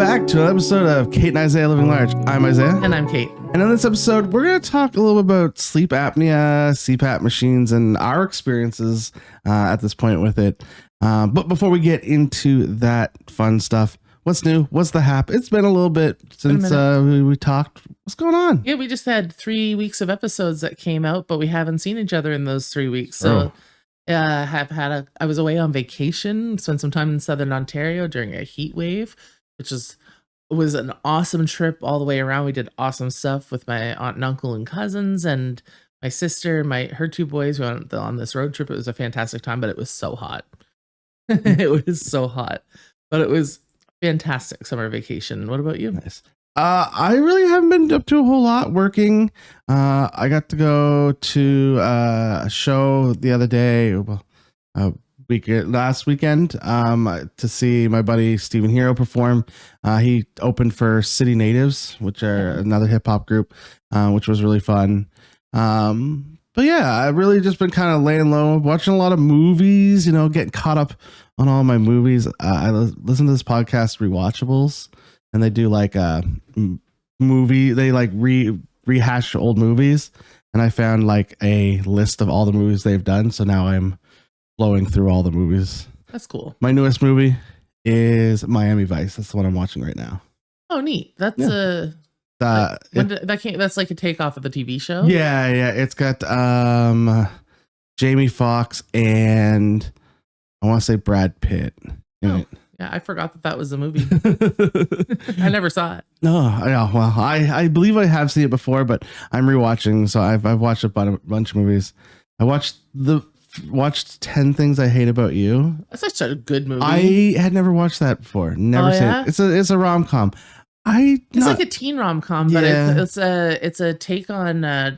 back to an episode of Kate and Isaiah Living Large. I'm Isaiah. And I'm Kate. And in this episode, we're going to talk a little bit about sleep apnea, CPAP machines, and our experiences at this point with it. But before we get into that fun stuff, what's new? What's the hap? It's been a little bit since we talked. What's going on? Yeah, we just had 3 weeks of episodes that came out, but we haven't seen each other in those 3 weeks. So I was away on vacation, spent some time in Southern Ontario during a heat wave, which was an awesome trip all the way around. We did awesome stuff with my aunt and uncle and cousins and my sister, her 2 boys. We went on this road trip. It was a fantastic time, but it was so hot. It was so hot, but it was fantastic summer vacation. What about you? Nice. I really haven't been up to a whole lot working. I got to go to a show the other day, last weekend, to see my buddy Stephen Hero perform. He opened for City Natives, which are another hip hop group, which was really fun. But yeah, I've really just been kind of laying low, watching a lot of movies, getting caught up on all my movies. I listen to this podcast, Rewatchables, and they do like a movie. They like rehash old movies. And I found like a list of all the movies they've done. So now I'm flowing through all the movies. That's cool. My newest movie is Miami Vice. That's the one I'm watching right now. Oh, neat. That's that's like a takeoff of the TV show. Yeah. It's got Jamie Foxx and I want to say Brad Pitt. Yeah, I forgot that was the movie. I never saw it. No, well, I believe I have seen it before, but I'm rewatching, so I've watched a bunch of movies. I watched 10 Things I Hate About You. That's such a good movie. I had never watched that before. Never seen it. It's a rom-com. It's like a teen rom-com, but it's a take on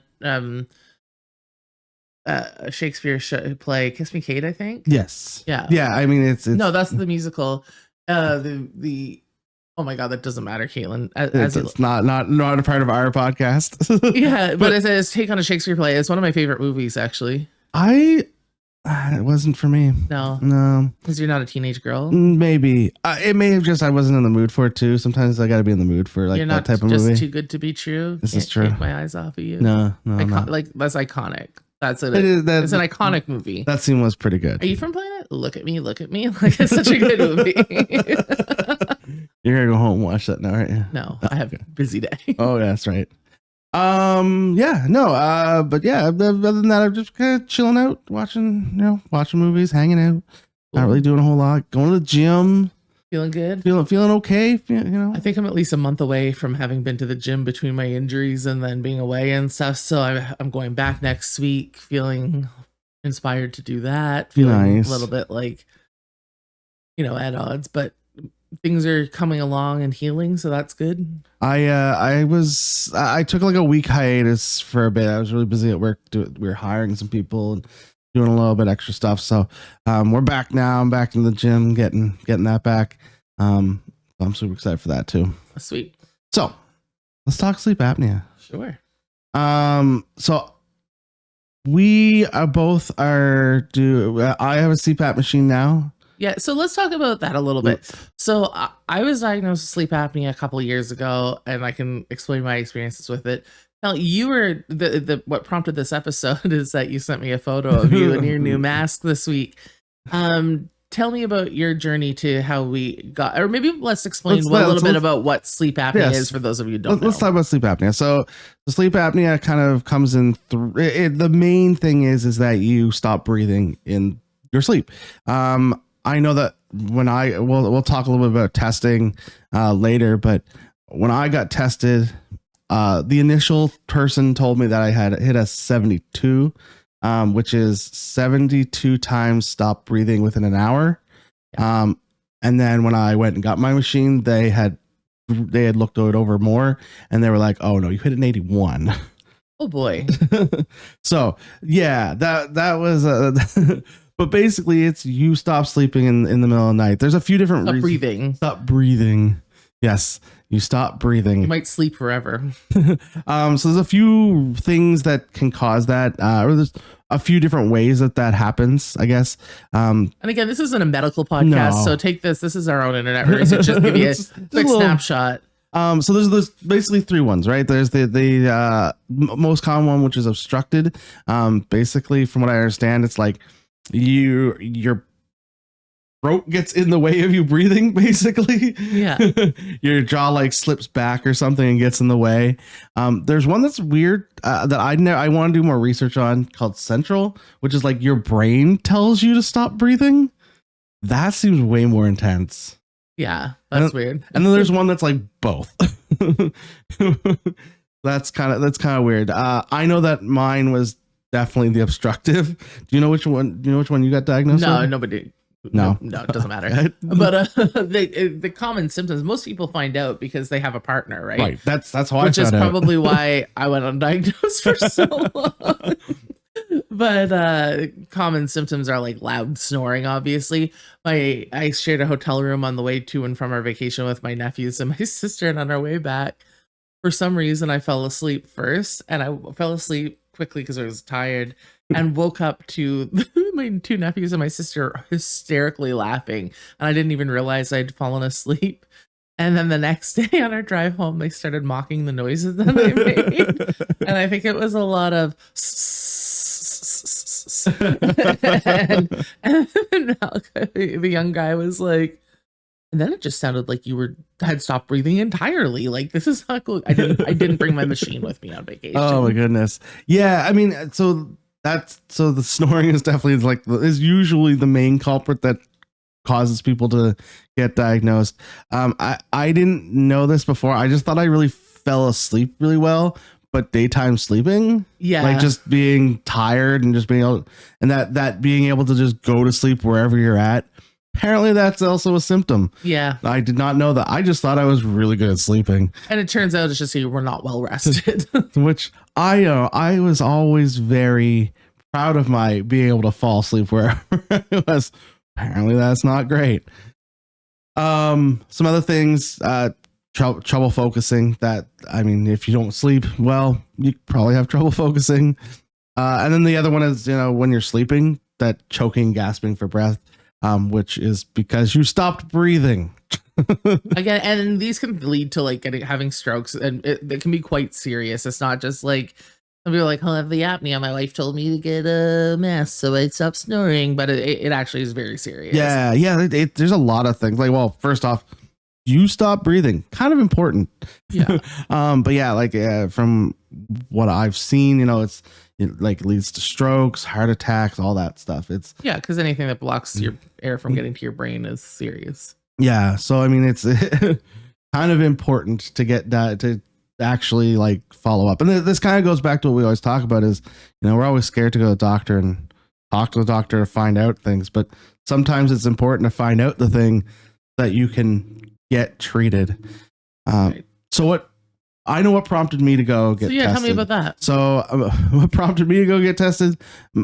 Shakespeare play Kiss Me Kate, I think. Yes. Yeah. I mean, it's no, that's the musical. The oh my god, that doesn't matter, Caitlin. It's not a part of our podcast. Yeah, but it's a take on a Shakespeare play. It's one of my favorite movies, actually. It wasn't for me. No, because you're not a teenage girl. Maybe it may have just I wasn't in the mood for it too. Sometimes I got to be in the mood for like that type of movie. You're not just too good to be true. This is true. Take my eyes off of you. No, like that's iconic. That's it. It's an iconic movie. That scene was pretty good. Are you from Planet? Look at me. Like, it's such a good movie. You're gonna go home and watch that now, right? No, I have a busy day. Oh, yeah, that's right. But yeah, other than that, I'm just kind of chilling out, watching movies, hanging out. Not really doing a whole lot. Going to the gym. Feeling good? Feeling okay, I think I'm at least a month away from having been to the gym between my injuries and then being away and stuff. So I'm going back next week, feeling inspired to do that. Feeling a little bit like, at odds, but things are coming along and healing, so that's good. I took like a week hiatus for a bit. I was really busy at work. We were hiring some people and doing a little bit extra stuff. So we're back now. I'm back in the gym, getting that back. I'm super excited for that too. Sweet. So let's talk sleep apnea. Sure. So we are both I have a CPAP machine now. Yeah, so let's talk about that a little bit. So I was diagnosed with sleep apnea a couple of years ago, and I can explain my experiences with it. Now, you were what prompted this episode is that you sent me a photo of you in your new mask this week. Tell me about your journey to how we got, or maybe let's explain a little bit about what sleep apnea is for those of you who don't know. Let's talk about sleep apnea. So the sleep apnea kind of comes in the main thing is that you stop breathing in your sleep. I know that we'll talk a little bit about testing later, but when I got tested, the initial person told me that I had hit a 72, which is 72 times stop breathing within an hour. Yeah. And then when I went and got my machine, they had looked it over more and they were like, oh no, you hit an 81. Oh boy. So yeah, that was but basically it's you stop sleeping in the middle of the night. There's a few different reasons. Stop breathing. Yes. You stop breathing. You might sleep forever. So there's a few things that can cause that. Or there's a few different ways that happens, I guess. And again, this isn't a medical podcast, so take this. This is our own internet research. Just give you a quick snapshot. So there's basically 3 ones, right? There's the most common one, which is obstructed. Basically, from what I understand, it's like your throat gets in the way of you breathing, basically. Yeah. Your jaw like slips back or something and gets in the way. There's one that's weird that I want to do more research on, called central, which is like your brain tells you to stop breathing. That seems way more intense. Yeah, that's weird. And then there's one that's like both. That's kind of weird. I know that mine was definitely the obstructive. Do you know which one? Do you know which one you got diagnosed? No, with? nobody. No, it doesn't matter. But the common symptoms, most people find out because they have a partner, right? Right. That's how which I is found probably why I went undiagnosed for so long. But common symptoms are like loud snoring. Obviously, I shared a hotel room on the way to and from our vacation with my nephews and my sister, and on our way back, for some reason, I fell asleep first, and I fell asleep quickly because I was tired, and woke up to my 2 nephews and my sister hysterically laughing, and I didn't even realize I'd fallen asleep. And then the next day on our drive home, they started mocking the noises that I made, and I think it was a lot of and the young guy was like, and then it just sounded like you had stopped breathing entirely. Like, this is not cool. I didn't bring my machine with me on vacation. Oh my goodness. Yeah, I mean, so the snoring is definitely like is usually the main culprit that causes people to get diagnosed. I didn't know this before. I just thought I really fell asleep really well, but daytime sleeping, like just being tired and just being able, and that being able to just go to sleep wherever you're at. Apparently that's also a symptom. Yeah. I did not know that. I just thought I was really good at sleeping. And it turns out it's just you were not well rested. Which I was always very proud of my being able to fall asleep wherever I was. Apparently that's not great. Some other things, trouble focusing. That, I mean, if you don't sleep well, you probably have trouble focusing. And then the other one is, when you're sleeping, that choking, gasping for breath, which is because you stopped breathing. Again, and these can lead to like having strokes, and it can be quite serious. It's not just like some people are like, "Oh, I have the apnea. My wife told me to get a mask, so I stopped snoring." But it actually is very serious. Yeah. There's a lot of things. Like, well, first off, you stop breathing, kind of important. Yeah. But yeah, like from what I've seen, it like leads to strokes, heart attacks, all that stuff. It's because anything that blocks your air from getting to your brain is serious. Yeah, so I mean, it's kind of important to get that, to actually like follow up. And this kind of goes back to what we always talk about is, we're always scared to go to the doctor and talk to the doctor to find out things, but sometimes it's important to find out the thing that you can get treated. Right. So I know what prompted me to go get tested. Tell me about that. So what prompted me to go get tested?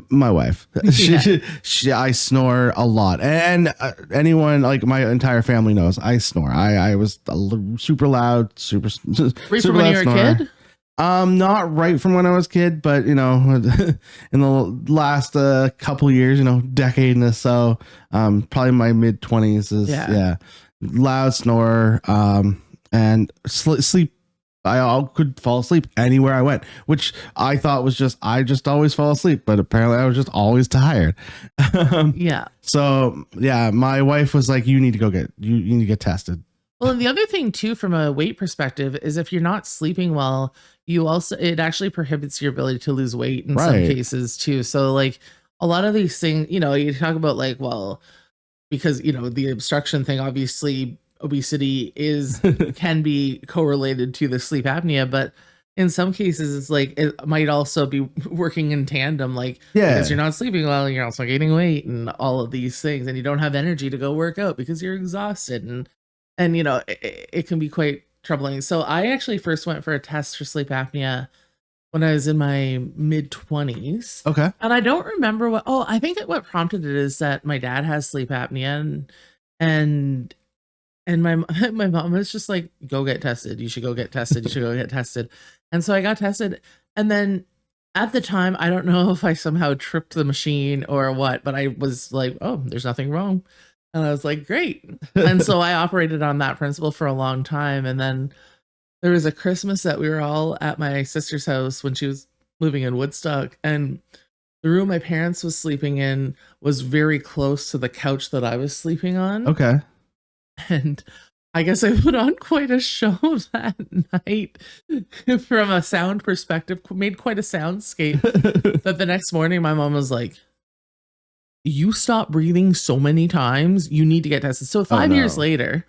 My wife. I snore a lot. And anyone, like my entire family knows I snore. I was super loud, super Right from when you were a kid? Not right from when I was a kid, but, in the last couple years, decade and so, probably my mid 20s is, loud snore, and sleep. I could fall asleep anywhere I went, which I thought was I just always fall asleep, but apparently I was just always tired. So yeah, my wife was like, you need to go you need to get tested. Well, and the other thing too, from a weight perspective, is if you're not sleeping well, it actually prohibits your ability to lose weight in some cases too. So like a lot of these things, you talk about like, well, because, the obstruction thing, obviously obesity can be correlated to the sleep apnea, but in some cases it's like it might also be working in tandem, like because you're not sleeping well, you're also gaining weight and all of these things, and you don't have energy to go work out because you're exhausted, and it can be quite troubling. So I actually first went for a test for sleep apnea when I was in my mid 20s. Okay. And I don't remember I think what prompted it is that my dad has sleep apnea, and my mom was just like, go get tested. You should go get tested. You should go get tested. And so I got tested. And then At the time, I don't know if I somehow tripped the machine or what, but I was like, oh, there's nothing wrong. And I was like, great. And so I operated on that principle for a long time. And then there was a Christmas that we were all at my sister's house when she was living in Woodstock. And the room my parents was sleeping in was very close to the couch that I was sleeping on. Okay. And I guess I put on quite a show that night from a sound perspective, made quite a soundscape. But the next morning, my mom was like, you stop breathing so many times, you need to get tested. So 5 years later,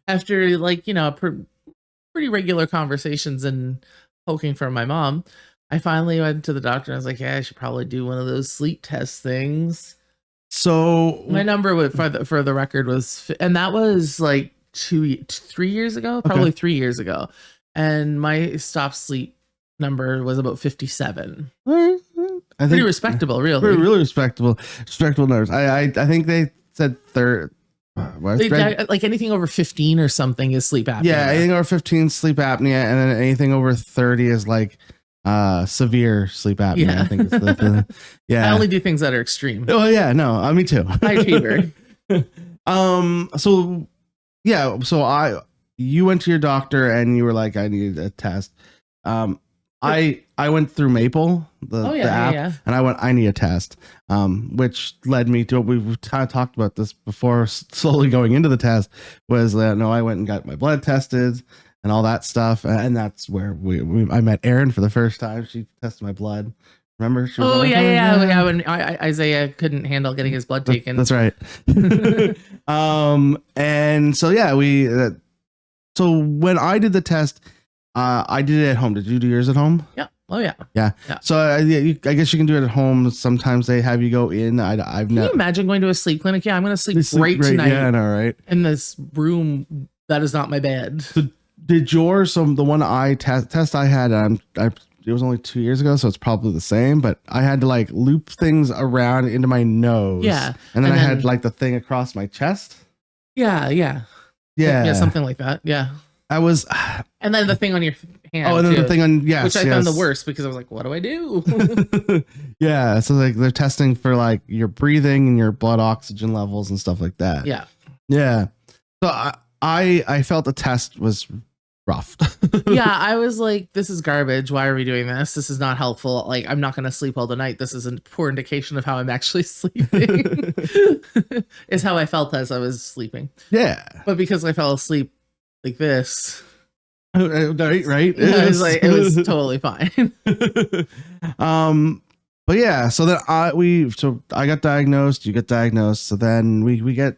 after like, you know, pretty regular conversations and poking from my mom, I finally went to the doctor and I was like, yeah, I should probably do one of those sleep test things. So my number would, for the record was, and that was like 3 years ago, probably 3 years ago. And my stop sleep number was about 57. I think pretty respectable, really. Really respectable numbers. I think they said third. Like anything over 15 or something is sleep apnea. Yeah, anything over 15 sleep apnea, and then anything over 30 is like severe sleep apnea. Yeah. I think it's the yeah. I only do things that are extreme. Oh yeah, no, me too. High achiever. So yeah, so you went to your doctor and you were like, I need a test. I went through Maple, the app, and I need a test, which led me to, we've kind of talked about this before, slowly going into the test, was no, I went and got my blood tested and all that stuff. And that's where I met Erin for the first time. She tested my blood. Remember? She was yeah. When Isaiah couldn't handle getting his blood taken. That's right. And so, yeah, so when I did the test, I did it at home. Did you do yours at home? Yeah. Oh yeah. Yeah. So I guess you can do it at home. Sometimes they have you go in. Can you imagine going to a sleep clinic? Yeah, I'm going to sleep great tonight. Yeah, I know, right? In this room that is not my bed. So did yours? So the one I test I had, it was only 2 years ago, so it's probably the same. But I had to like loop things around into my nose. Yeah. And then I had like the thing across my chest. Yeah, something like that. Yeah. I was, and then the thing on your hand. Oh, and then the thing on, yes, which I found the worst because I was like, what do I do? Yeah, so like they're testing for like your breathing and your blood oxygen levels and stuff like that. Yeah. So I felt the test was rough. Yeah, I was like, this is garbage. Why are we doing this? This is not helpful. Like, I'm not going to sleep all the night. This is a poor indication of how I'm actually sleeping. Is how I felt as I was sleeping. Yeah, but because I fell asleep like this, right? It was totally fine. But yeah, so then I got diagnosed, you get diagnosed, so then we get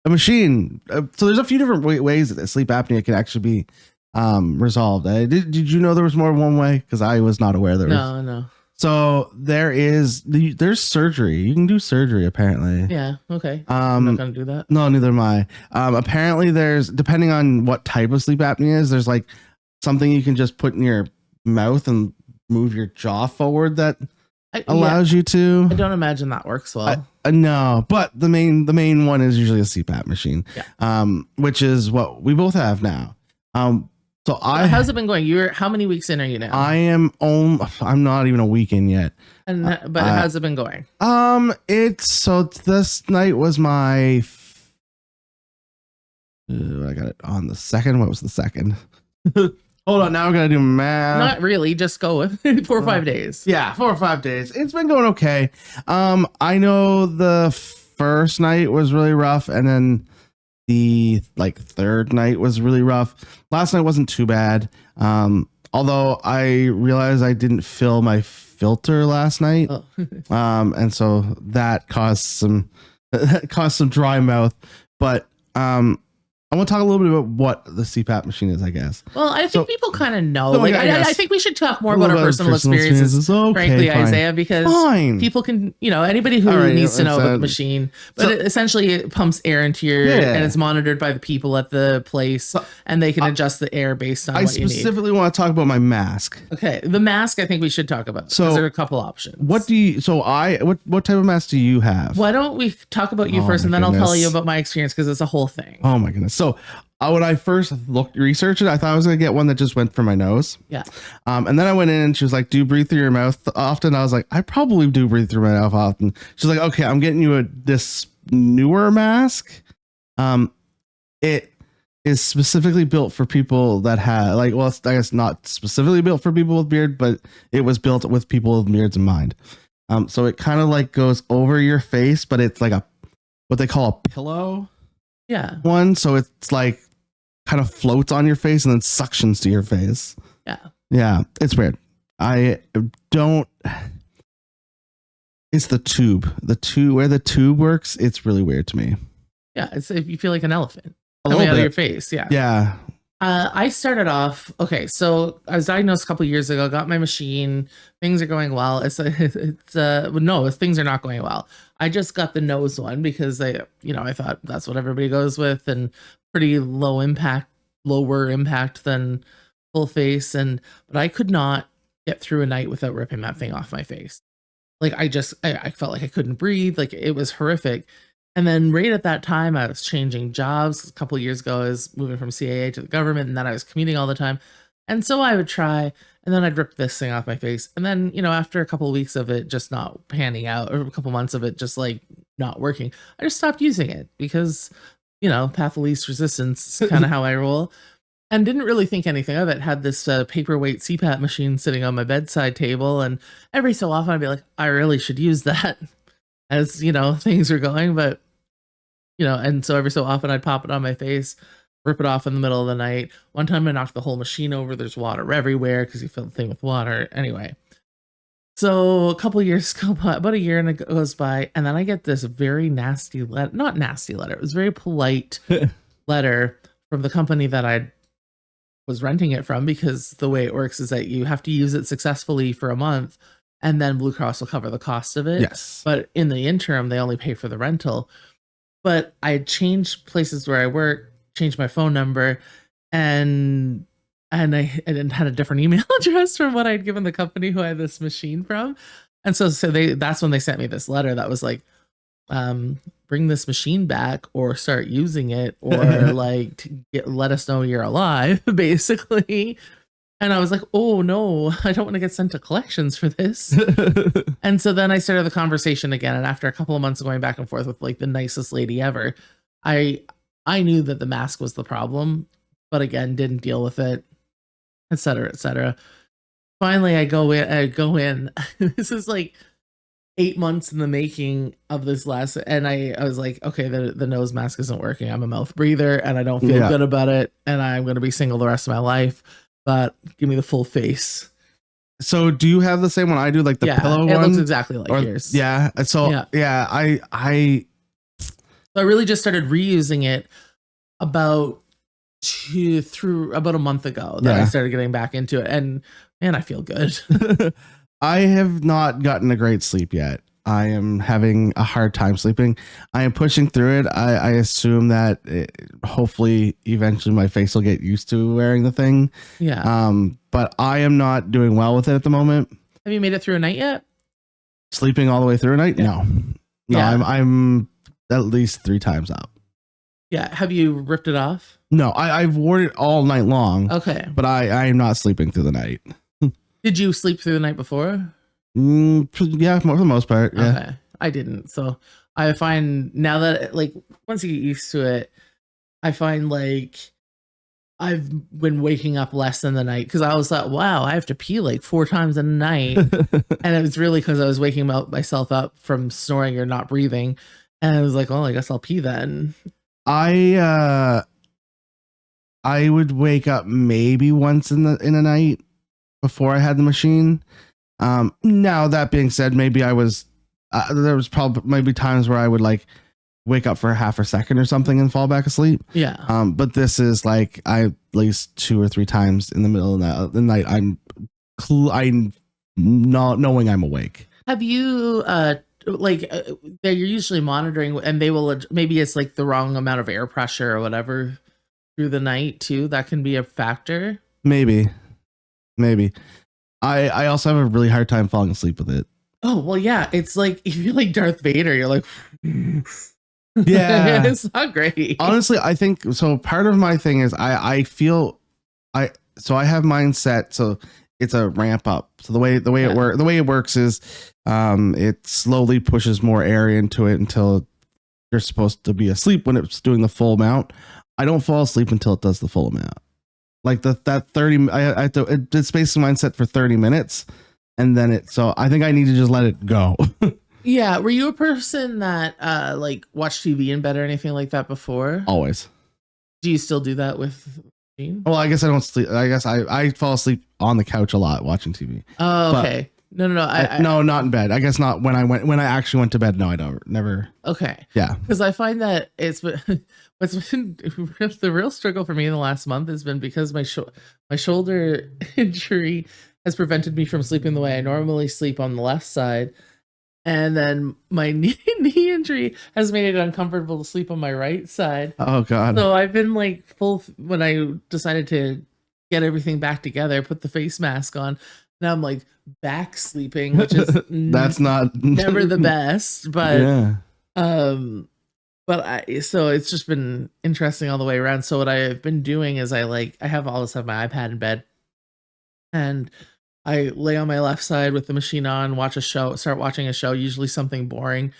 a machine. So there's a few different ways that sleep apnea can actually be resolved. Did you know there was more than one way? Because I was not aware there was. No. So there's surgery. You can do surgery apparently. Yeah. Okay. I'm not gonna do that. No, neither am I. Apparently there's, depending on what type of sleep apnea is, there's like something you can just put in your mouth and move your jaw forward that allows you to. I don't imagine that works well. No, but the main one is usually a CPAP machine. Yeah. Which is what we both have now. So how's it been going? How many weeks in are you now? I'm not even a week in yet. But how's it been going? This night was my I got it on the second. What was the second? Hold on, now I'm gonna do math. Not really, just go with 4 or 5 days. Yeah, 4 or 5 days. It's been going okay. I know the first night was really rough, and then the third night was really rough. Last night wasn't too bad. Although I realized I didn't fill my filter last night. Oh. And so that caused some dry mouth. But I want to talk a little bit about what the CPAP machine is, I guess. Well, I think people kind of know. I think we should talk more about our personal experiences, frankly, fine. Isaiah, because people can, anybody who needs to know about the machine. But essentially, it pumps air into your, and it's monitored by the people at the place, and they can adjust the air based on what you need. I specifically want to talk about my mask. Okay, the mask, I think we should talk about. So there are a couple options. What type of mask do you have? Why don't we talk about you first, and then I'll tell you about my experience, because it's a whole thing. Oh my goodness. So when I first researched it, I thought I was gonna get one that just went for my nose. Yeah. And then I went in and she was like, "Do you breathe through your mouth often?" I was like, "I probably do breathe through my mouth often." She's like, "Okay, I'm getting you this newer mask. It is specifically built for people that have like, well, I guess not specifically built for people with beard, but it was built with people with beards in mind. So it kind of like goes over your face, but it's like what they call a pillow." Yeah. One, so it's like kind of floats on your face and then suctions to your face. Yeah. Yeah, it's weird. I don't. It's the tube. Where the tube works, it's really weird to me. Yeah, it's if you feel like an elephant coming out of your face. Yeah. Yeah. I started off okay. So I was diagnosed a couple years ago. Got my machine. Things are going well. No, things are not going well. I just got the nose one because I thought that's what everybody goes with, and pretty lower impact than full face. But I could not get through a night without ripping that thing off my face. Like I felt like I couldn't breathe. Like it was horrific. And then right at that time, I was changing jobs. A couple of years ago, I was moving from CAA to the government, and then I was commuting all the time. And so I would try, and then I'd rip this thing off my face. And then, after a couple of weeks of it just not panning out, or a couple months of it just like not working, I just stopped using it because, path of least resistance is kind of how I roll. And didn't really think anything of it. Had this paperweight CPAP machine sitting on my bedside table. And every so often I'd be like, I really should use that as, things are going. But and so every so often I'd pop it on my face, rip it off in the middle of the night. One time I knocked the whole machine over. There's water everywhere because you fill the thing with water. Anyway, so a couple of years go by, about a year and it goes by, and then I get this very nasty letter. Not nasty letter. It was a very polite letter from the company that I was renting it from, because the way it works is that you have to use it successfully for a month, and then Blue Cross will cover the cost of it. Yes. But in the interim, they only pay for the rental. But I had changed places where I work, changed my phone number, and I had a different email address from what I'd given the company who I had this machine from. And so that's when they sent me this letter that was like, bring this machine back or start using it, or like let us know you're alive, basically. And I was like, oh no, I don't want to get sent to collections for this. And so then I started the conversation again. And after a couple of months of going back and forth with like the nicest lady ever, I knew that the mask was the problem, but again, didn't deal with it, et cetera, et cetera. Finally, I go in. This is like 8 months in the making of this last, and I was like, okay, the nose mask isn't working. I'm a mouth breather and I don't feel good about it. And I'm going to be single the rest of my life. But give me the full face. So do you have the same one I do, like the pillow one? It looks exactly like yours. Yeah. So I really just started reusing it about a month ago that I started getting back into it, and man, I feel good. I have not gotten a great sleep yet. I am having a hard time sleeping. I am pushing through it. I assume that hopefully eventually my face will get used to wearing the thing. Yeah. But I am not doing well with it at the moment. Have you made it through a night yet? Sleeping all the way through a night? Yeah. No, I'm at least 3 times out. Yeah. Have you ripped it off? No, I've worn it all night long. Okay. But I am not sleeping through the night. Did you sleep through the night before? Yeah, for the most part. Yeah. Okay. I didn't. So I find now that like once you get used to it, I find like I've been waking up less than the night, because I always thought, wow, I have to pee like 4 times a night. And it was really because I was waking myself up from snoring or not breathing. And I was like, well, I guess I'll pee then. I would wake up maybe once in a night before I had the machine. Now that being said, maybe I was there was probably maybe times where I would like wake up for a half a second or something and fall back asleep. Yeah. But this is like at least 2 or 3 times in the middle of the night I'm not knowing I'm awake. Have you they're usually monitoring, and they will maybe it's like the wrong amount of air pressure or whatever through the night too. That can be a factor. Maybe. I also have a really hard time falling asleep with it. Oh, well, yeah. It's like, if you're like Darth Vader, you're like, Yeah. It's not great. Honestly, I think so. Part of my thing is I feel so I have mindset. So it's a ramp up. So the way it works is it slowly pushes more air into it until you're supposed to be asleep when it's doing the full amount. I don't fall asleep until it does the full amount. Like that 30, I have to, it's basically mindset for 30 minutes. And then so I think I need to just let it go. Yeah. Were you a person that like watched TV in bed or anything like that before? Always. Do you still do that with Gene? Well, I guess I don't sleep. I guess I fall asleep on the couch a lot watching TV. Oh, okay. No. No, not in bed. I guess not when I actually went to bed. No, I don't. Never. Okay. Yeah. Because I find that what's been the real struggle for me in the last month has been because my shoulder injury has prevented me from sleeping the way I normally sleep on the left side. And then my knee injury has made it uncomfortable to sleep on my right side. Oh God. So I've been like when I decided to get everything back together, put the face mask on. Now I'm like back sleeping, which is that's never the best, but yeah. So it's just been interesting all the way around. So what I've been doing is I have my iPad in bed, and I lay on my left side with the machine on, start watching a show, usually something boring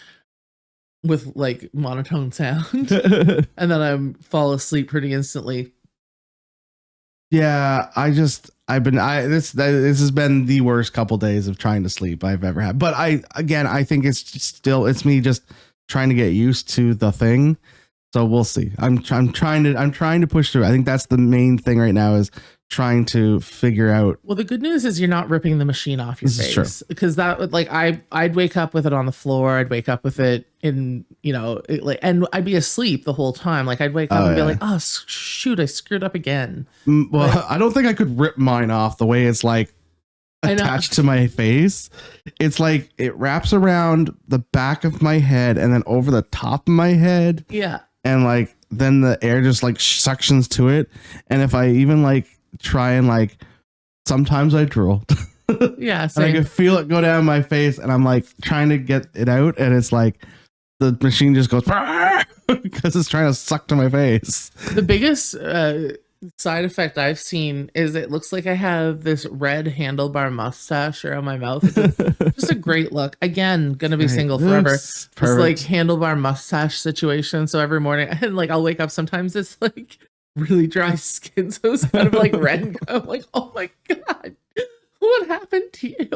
with like monotone sound, and then I fall asleep pretty instantly. Yeah, this has been the worst couple days of trying to sleep I've ever had. But I think it's me just trying to get used to the thing. So we'll see. I'm trying to push through. I think that's the main thing right now is trying to figure out. Well, the good news is you're not ripping the machine off your face, because that would I'd wake up with it on the floor. I'd wake up with it in, and I'd be asleep the whole time. Like I'd wake up and be like, oh shoot, I screwed up again. Well, I don't think I could rip mine off the way it's like attached to my face. It's like it wraps around the back of my head and then over the top of my head. Yeah. And like then the air just like suctions to it. And if I even like try and like sometimes I drool. Yeah, same. And I can feel it go down my face and I'm like trying to get it out and it's like the machine just goes because it's trying to suck to my face. The biggest side effect I've seen is it looks like I have this red handlebar mustache around my mouth. It's just a great look. Again, gonna be single forever. It's like handlebar mustache situation. So every morning, and like I'll wake up. Sometimes it's like really dry skin, so it's kind of like red. I'm like, oh my God, what happened to you?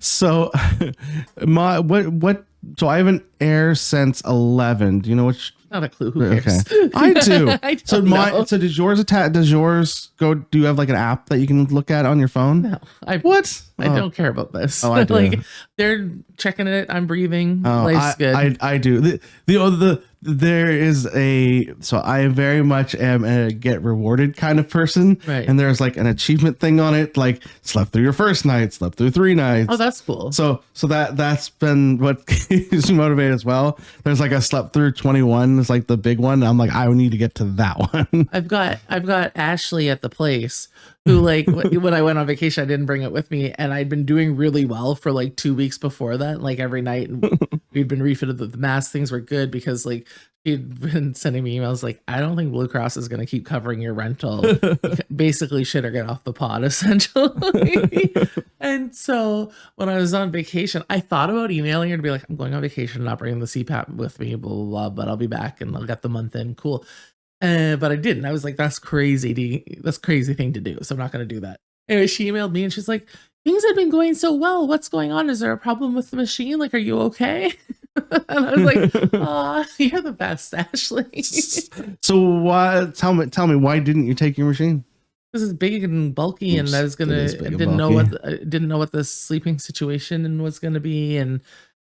So so I have an Air since 11. Do you know which? Not a clue. Who cares? Okay. I do. I don't know. So does yours go? Do you have like an app that you can look at on your phone? No. I don't care about this. Oh, I do. Like they're checking it. I'm breathing. Life's good. I do. There is so I very much am a get rewarded kind of person. Right. And there's like an achievement thing on it, like slept through your first night, slept through 3 nights. Oh, that's cool. So that's been what keeps me motivated as well. There's like a slept through 21 is like the big one. I'm like, I need to get to that one. I've got Ashley at the place who like when I went on vacation, I didn't bring it with me, and I'd been doing really well for like 2 weeks before that, like every night, and we'd been refitted the mask. Things were good because like she'd been sending me emails like, I don't think Blue Cross is going to keep covering your rental. Basically, shit or get off the pot, essentially. And so when I was on vacation, I thought about emailing her to be like, I'm going on vacation, not bringing the CPAP with me, blah, blah, blah, but I'll be back and I'll get the month in. Cool. But I didn't. I was like, that's crazy. That's a crazy thing to do. So I'm not going to do that. Anyway, she emailed me and she's like, things have been going so well. What's going on? Is there a problem with the machine? Like, are you okay? And I was like, oh, you're the best, Ashley. So tell me, why didn't you take your machine? This is big and bulky, and I was didn't know what the sleeping situation was gonna be, and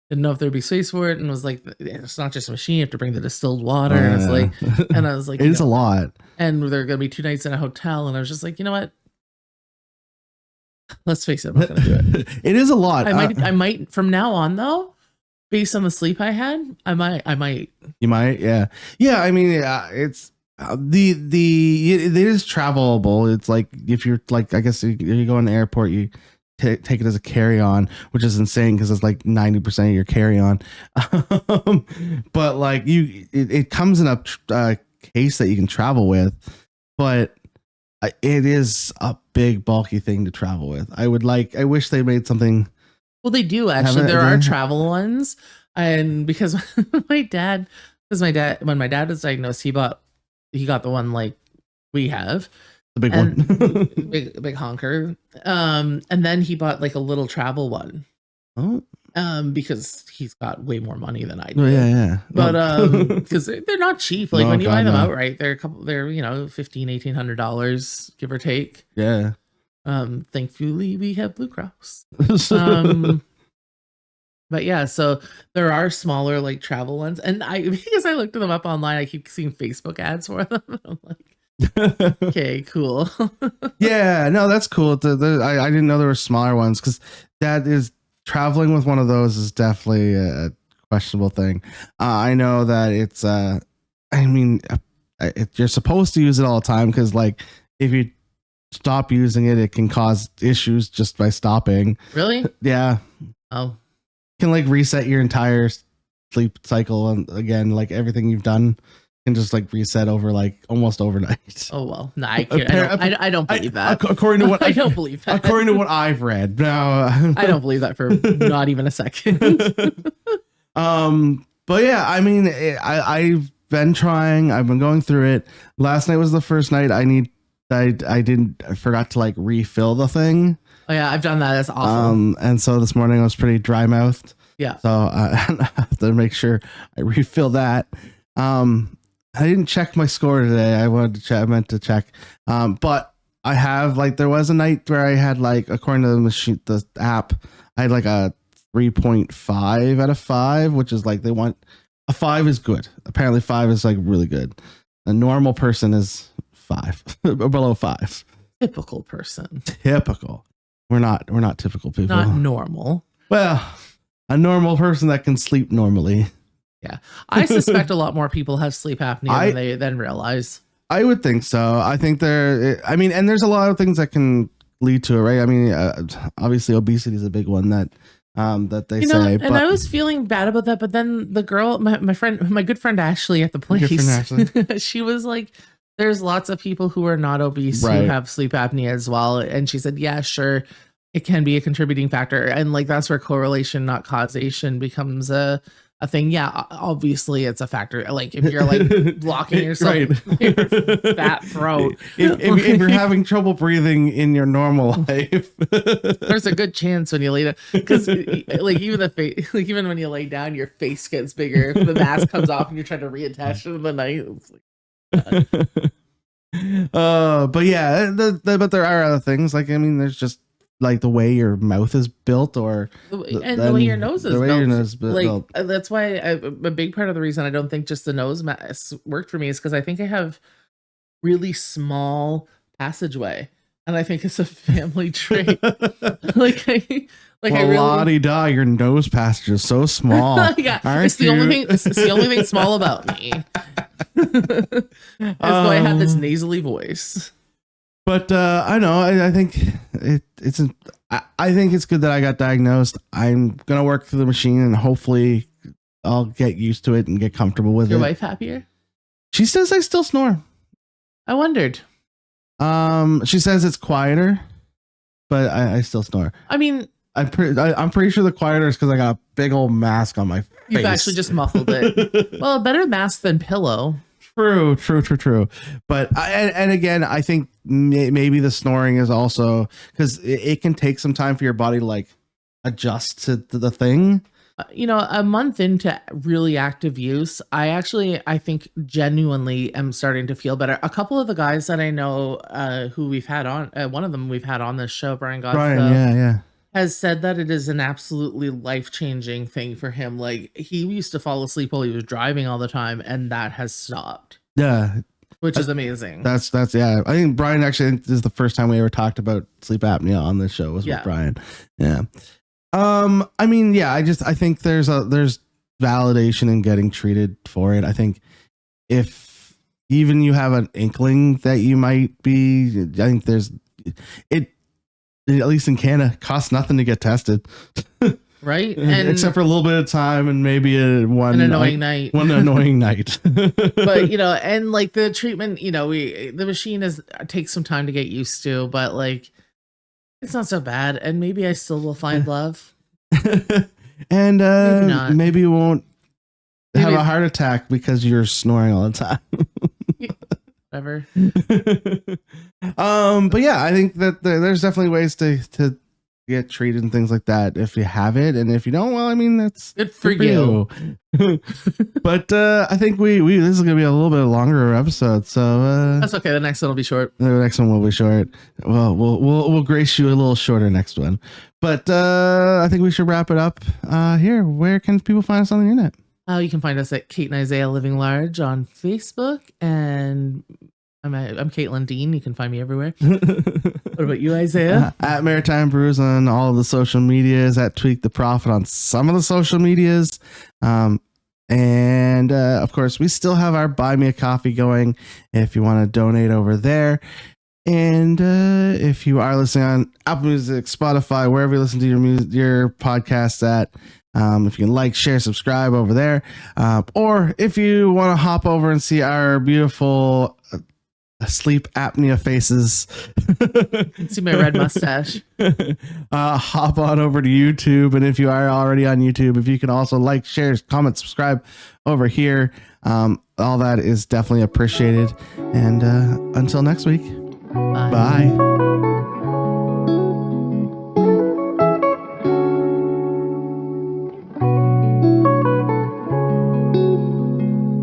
didn't know if there'd be space for it, and was like, it's not just a machine, you have to bring the distilled water. And it's like, and I was like, it's a lot, and there are gonna be 2 nights in a hotel, and I was just like, you know what? Let's face it, I'm not gonna do it. It is a lot. I might from now on though, based on the sleep I had, I might. You might, yeah. I mean, it's it is travelable. It's like if you're like, I guess you go in the airport, you take it as a carry-on, which is insane because it's like 90% of your carry-on. But like it comes in a case that you can travel with, but it is a big bulky thing to travel with. I wish they made something. Well, they do actually. There are travel ones, and because my dad, when my dad was diagnosed, he got the one like we have, the big one, big honker. And then he bought like a little travel one. Oh. Because he's got way more money than I do. Oh, yeah. But because they're not cheap. Like when you buy them outright, they're $1,500-$1,800, give or take. Yeah. Thankfully we have Blue Cross. But yeah, so there are smaller like travel ones, and because I looked them up online, I keep seeing Facebook ads for them. I'm like, okay, cool. Yeah, no, that's cool. I didn't know there were smaller ones because that is traveling with one of those is definitely a questionable thing. I know that it's you're supposed to use it all the time because like if you stop using it, it can cause issues just by stopping. Really? Yeah. Oh. Can like reset your entire sleep cycle, and again, like everything you've done can just like reset over like almost overnight. Oh well, no, I don't believe that. According to what I don't believe that. According to what I've read, no, I don't believe that for not even a second. But yeah, I mean, I've been trying. I've been going through it. Last night was the first night I forgot to like refill the thing. Oh yeah, I've done that. That's awful. And so this morning I was pretty dry mouthed. Yeah. So I have to make sure I refill that. I didn't check my score today. I meant to check. But I have like there was a night where I had like according to the app, I had like a 3.5 out of 5, which is like they want a 5 is good. Apparently 5 is like really good. A normal person is 5 or below 5. Typical person. Typical. We're not typical people. Not normal. Well, a normal person that can sleep normally. Yeah. I suspect a lot more people have sleep apnea than they then realize. I would think so. I think and there's a lot of things that can lead to it, right? I mean, obviously obesity is a big one that they say. And I was feeling bad about that, but then the girl, my good friend Ashley at the place, she was like, there's lots of people who are not obese who have sleep apnea as well. And she said, yeah, sure, it can be a contributing factor. And like, that's where correlation, not causation, becomes a thing. Yeah, obviously it's a factor. Like if you're like blocking yourself in your fat throat. If you're having trouble breathing in your normal life. There's a good chance when you lay down. Because like even when you lay down, your face gets bigger. If the mask comes off and you're trying to reattach it in the night, it's like, but yeah, but there are other things. Like I mean, there's just like the way your mouth is built, or the way your nose is built. That's why a big part of the reason I don't think just the nose mask worked for me is because I think I have really small passageway, and I think it's a family trait. La-di-da, your nose passage is so small. Yeah, it's the only thing small about me. That's why I have this nasally voice. But I know. I think I think it's good that I got diagnosed. I'm gonna work through the machine, and hopefully, I'll get used to it and get comfortable with it. Your wife happier? She says I still snore. I wondered. She says it's quieter, but I still snore. I mean, I'm pretty sure the quieter is because I got a big old mask on my face. You've actually just muffled it. Well, better mask than pillow. True. But and again, I think maybe the snoring is also because it can take some time for your body to like adjust to the thing. A month into really active use, I think genuinely am starting to feel better. A couple of the guys that I know who we've had on, one of them we've had on this show, Brian, yeah. has said that it is an absolutely life-changing thing for him. Like he used to fall asleep while he was driving all the time, and that has stopped. Yeah. Which is amazing. That's yeah. I think Brian actually, this is the first time we ever talked about sleep apnea on this show was with Brian. Yeah. I mean, yeah, I think there's validation in getting treated for it. I think if even you have an inkling that you might be, I think at least in Canada, costs nothing to get tested. Right. And except for a little bit of time and maybe one annoying night. But and like the treatment, the machine takes some time to get used to, but like it's not so bad, and maybe I still will find love. And maybe you won't have a heart attack because you're snoring all the time. Whatever. But yeah, I think that there's definitely ways to get treated and things like that if you have it, and if you don't, well, I mean, that's good for you. But I think we this is gonna be a little bit longer episode, so that's okay. The next one will be short. The next one will be short. Well, we'll grace you a little shorter next one. But I think we should wrap it up here. Where can people find us on the internet? You can find us at Kate and Isaiah Living Large on Facebook, and I'm Caitlin Dean. You can find me everywhere. What about you, Isaiah? At Maritime Brews on all of the social medias, at Tweak the Profit on some of the social medias. And of course, we still have our Buy Me a Coffee going if you want to donate over there. And if you are listening on Apple Music, Spotify, wherever you listen to your podcasts at, if you can like, share, subscribe over there. Or if you want to hop over and see our beautiful sleep apnea faces, see my red mustache, hop on over to YouTube. And if you are already on YouTube, if you can also like, share, comment, subscribe over here, all that is definitely appreciated. And until next week, bye.